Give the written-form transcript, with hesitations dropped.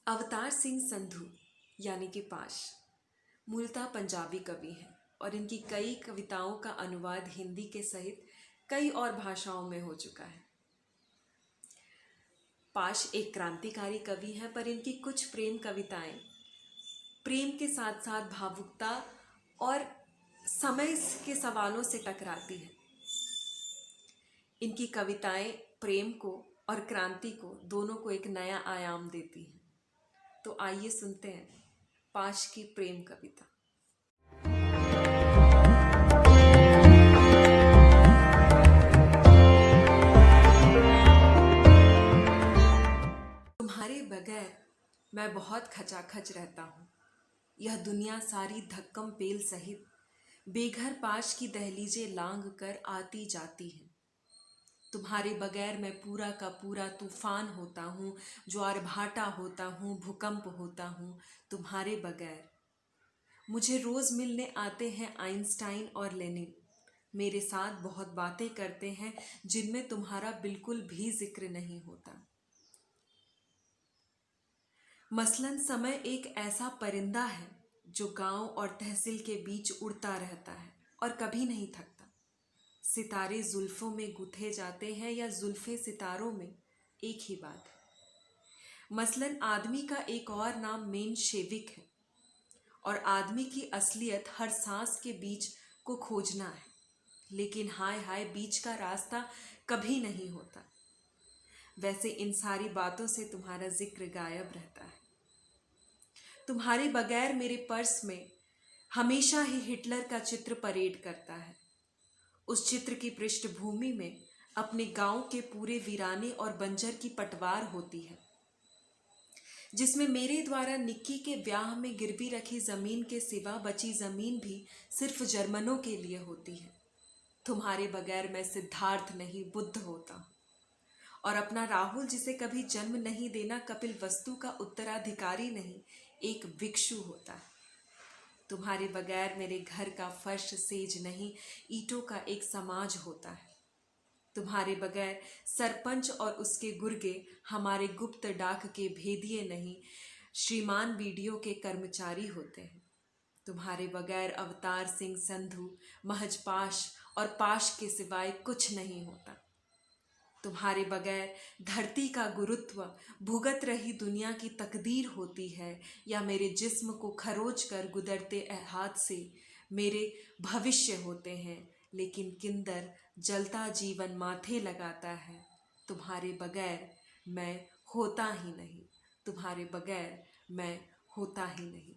अवतार सिंह संधू यानी कि पाश मूलतः पंजाबी कवि हैं और इनकी कई कविताओं का अनुवाद हिंदी के सहित कई और भाषाओं में हो चुका है। पाश एक क्रांतिकारी कवि हैं, पर इनकी कुछ प्रेम कविताएं प्रेम के साथ साथ भावुकता और समय के सवालों से टकराती हैं। इनकी कविताएं प्रेम को और क्रांति को दोनों को एक नया आयाम देती हैं। तो आइए सुनते हैं पाश की प्रेम कविता। तुम्हारे बगैर मैं बहुत खचाखच रहता हूँ। यह दुनिया सारी धक्कम पेल सहित बेघर पाश की दहलीजें लांघ कर आती जाती है। तुम्हारे बगैर मैं पूरा का पूरा तूफान होता हूँ, ज्वारभाटा होता हूँ, भूकंप होता हूँ। तुम्हारे बगैर मुझे रोज़ मिलने आते हैं आइंस्टाइन और लेनिन। मेरे साथ बहुत बातें करते हैं जिनमें तुम्हारा बिल्कुल भी जिक्र नहीं होता। मसलन समय एक ऐसा परिंदा है जो गांव और तहसील के बीच उड़ता रहता है और कभी नहीं थकता। सितारे जुल्फों में गुथे जाते हैं या जुल्फे सितारों में, एक ही बात है। मसलन आदमी का एक और नाम मेनशेविक है और आदमी की असलियत हर सांस के बीच को खोजना है, लेकिन हाय हाय बीच का रास्ता कभी नहीं होता। वैसे इन सारी बातों से तुम्हारा जिक्र गायब रहता है। तुम्हारे बगैर मेरे पर्स में हमेशा ही हिटलर का चित्र परेड करता है। उस चित्र की पृष्ठभूमि में अपने गांव के पूरे वीराने और बंजर की पटवार होती है, जिसमें मेरे द्वारा निक्की के ब्याह में गिरवी रखी जमीन के सिवा बची जमीन भी सिर्फ जर्मनों के लिए होती है। तुम्हारे बगैर मैं सिद्धार्थ नहीं बुद्ध होता और अपना राहुल, जिसे कभी जन्म नहीं देना कपिल वस्तु का उत्तराधिकारी नहीं, एक भिक्षु होता है। तुम्हारे बगैर मेरे घर का फर्श सेज नहीं, ईंटों का एक समाज होता है। तुम्हारे बगैर सरपंच और उसके गुर्गे हमारे गुप्त डाक के भेदिए नहीं, श्रीमान वीडियो के कर्मचारी होते हैं। तुम्हारे बगैर अवतार सिंह संधू महज पाश और पाश के सिवाय कुछ नहीं होता। तुम्हारे बगैर धरती का गुरुत्व भुगत रही दुनिया की तकदीर होती है, या मेरे जिस्म को खरोच कर गुजरते हाथ से मेरे भविष्य होते हैं, लेकिन किंदर जलता जीवन माथे लगाता है। तुम्हारे बगैर मैं होता ही नहीं, तुम्हारे बगैर मैं होता ही नहीं।